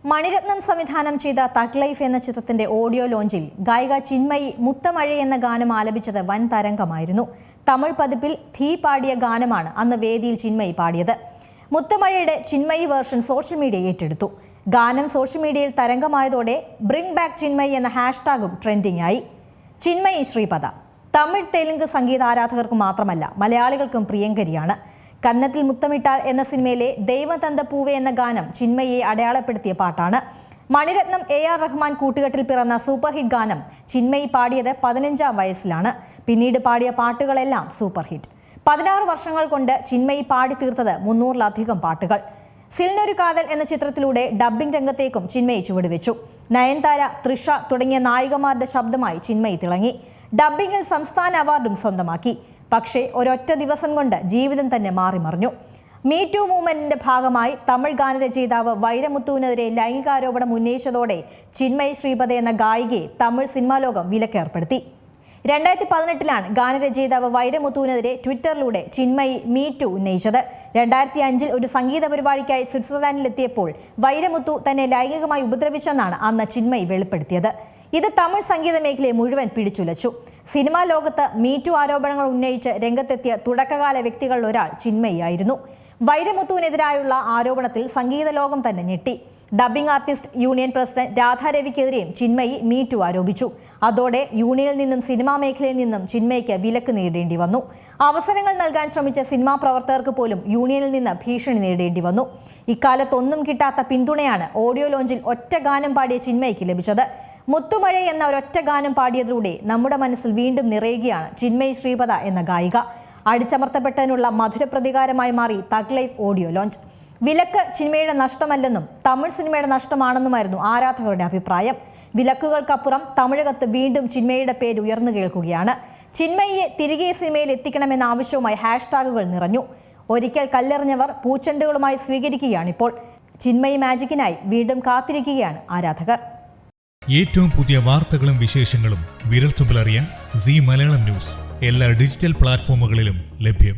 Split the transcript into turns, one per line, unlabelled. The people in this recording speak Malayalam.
മണിരത്നം സംവിധാനം ചെയ്ത തഗ് ലൈഫ് എന്ന ചിത്രത്തിന്റെ ഓഡിയോ ലോഞ്ചിൽ ഗായിക ചിന്മയി മുത്തമഴ എന്ന ഗാനം ആലപിച്ചത് വൻ തരംഗമായിരുന്നു. തമിഴ് പതിപ്പിൽ ധീ പാടിയ ഗാനമാണ് അന്ന് വേദിയിൽ ചിന്മയി പാടിയത്. മുത്തമഴയുടെ ചിന്മയി വേർഷൻ സോഷ്യൽ മീഡിയ ഏറ്റെടുത്തു. ഗാനം സോഷ്യൽ മീഡിയയിൽ തരംഗമായതോടെ ബ്രിങ് ബാക്ക് ചിന്മയി എന്ന ഹാഷ്ടാഗും ട്രെൻഡിംഗ് ആയി. ചിന്മയി ശ്രീപദ തമിഴ് തെലുങ്ക് സംഗീത ആരാധകർക്ക് മാത്രമല്ല മലയാളികൾക്കും പ്രിയങ്കരിയാണ്. കന്നത്തിൽ മുത്തമിട്ടാൽ എന്ന സിനിമയിലെ ദൈവതന്ത പൂവേ എന്ന ഗാനം ചിന്മയിയെ അടയാളപ്പെടുത്തിയ പാട്ടാണ്. മണിരത്നം AR റഹ്മാൻ കൂട്ടുകെട്ടിൽ പിറന്ന സൂപ്പർ ഹിറ്റ് ഗാനം ചിന്മയി പാടിയത് 15-ാം വയസ്സിലാണ്. പിന്നീട് പാടിയ പാട്ടുകളെല്ലാം സൂപ്പർ ഹിറ്റ്. 16 വർഷങ്ങൾ കൊണ്ട് ചിന്മയി പാടി തീർത്തത് 300-ലധികം പാട്ടുകൾ. സിൽനൊരു കാതൽ എന്ന ചിത്രത്തിലൂടെ ഡബ്ബിംഗ് രംഗത്തേക്കും ചിന്മയി ചുവടുവെച്ചു. നയൻതാര, തൃഷ തുടങ്ങിയ നായികമാരുടെ ശബ്ദമായി ചിന്മയി തിളങ്ങി. ഡബ്ബിംഗിൽ സംസ്ഥാന അവാർഡും സ്വന്തമാക്കി. പക്ഷേ ഒരൊറ്റ ദിവസം കൊണ്ട് ജീവിതം തന്നെ മാറിമറിഞ്ഞു. മീ ടു മൂവ്മെന്റിന്റെ ഭാഗമായി തമിഴ് ഗാനരചയിതാവ് വൈരമുത്തുവിനെതിരെ ലൈംഗികാരോപണം ഉന്നയിച്ചതോടെ ചിന്മയി ശ്രീപദ എന്ന ഗായികയെ തമിഴ് സിനിമാ ലോകം വിലക്കേർപ്പെടുത്തി. 2018-ലാണ് ഗാനരചയിതാവ് വൈരമുത്തുവിനെതിരെ ട്വിറ്ററിലൂടെ ചിന്മയി മീ ടു ഉന്നയിച്ചത്. 2005-ൽ ഒരു സംഗീത പരിപാടിക്കായി സ്വിറ്റ്സർലാൻഡിലെത്തിയപ്പോൾ വൈരമുത്തു തന്നെ ലൈംഗികമായി ഉപദ്രവിച്ചെന്നാണ് അന്ന് ചിന്മയി വെളിപ്പെടുത്തിയത്. ഇത് തമിഴ് സംഗീത മേഖലയെ മുഴുവൻ പിടിച്ചുലച്ചു. സിനിമാ ലോകത്ത് മീ ടു ആരോപണങ്ങൾ ഉന്നയിച്ച് രംഗത്തെത്തിയ തുടക്കകാല വ്യക്തികളിൽ ഒരാൾ ചിന്മയിയായിരുന്നു. വൈരമുത്തുവിനെതിരായുള്ള ആരോപണത്തിൽ സംഗീത ലോകം തന്നെ ഞെട്ടി. ഡബ്ബിംഗ് ആർട്ടിസ്റ്റ് യൂണിയൻ പ്രസിഡന്റ് രാധാരവിക്കെതിരെയും ചിന്മയി മീ ടു ആരോപിച്ചു. അതോടെ യൂണിയനിൽ നിന്നും സിനിമാ മേഖലയിൽ നിന്നും ചിന്മയിക്ക് വിലക്ക് നേരിടേണ്ടി വന്നു. അവസരങ്ങൾ നൽകാൻ ശ്രമിച്ച സിനിമാ പ്രവർത്തകർക്ക് പോലും യൂണിയനിൽ നിന്ന് ഭീഷണി നേരിടേണ്ടി വന്നു. ഇക്കാലത്തൊന്നും കിട്ടാത്ത പിന്തുണയാണ് ഓഡിയോ ലോഞ്ചിൽ ഒറ്റ ഗാനം പാടിയ ചിന്മയിക്ക് ലഭിച്ചത്. മുത്തുമഴ എന്ന ഒരൊറ്റ ഗാനം പാടിയതിലൂടെ നമ്മുടെ മനസ്സിൽ വീണ്ടും നിറയുകയാണ് ചിന്മയി ശ്രീപദ എന്ന ഗായിക. അടിച്ചമർത്തപ്പെട്ടതിനുള്ള മധുര പ്രതികാരമായി മാറി തഗ് ലൈഫ് ഓഡിയോ ലോഞ്ച്. വിലക്ക് ചിന്മയുടെ നഷ്ടമല്ലെന്നും തമിഴ് സിനിമയുടെ നഷ്ടമാണെന്നുമായിരുന്നു ആരാധകരുടെ അഭിപ്രായം. വിലക്കുകൾക്കപ്പുറം തമിഴകത്ത് വീണ്ടും ചിന്മയുടെ പേര് ഉയർന്നു കേൾക്കുകയാണ്. ചിന്മയിയെ തിരികെ സിനിമയിൽ എത്തിക്കണമെന്ന ആവശ്യവുമായി ഹാഷ്ടാഗുകൾ നിറഞ്ഞു. ഒരിക്കൽ കല്ലെറിഞ്ഞവർ പൂച്ചെണ്ടുകളുമായി സ്വീകരിക്കുകയാണിപ്പോൾ. ചിന്മയി മാജിക്കിനായി വീണ്ടും കാത്തിരിക്കുകയാണ് ആരാധകർ.
ഏറ്റവും പുതിയ വാർത്തകളും വിശേഷങ്ങളും വിരൽത്തുമ്പിലറിയാൻ സീ മലയാളം ന്യൂസ് എല്ലാ ഡിജിറ്റൽ പ്ലാറ്റ്ഫോമുകളിലും ലഭ്യം.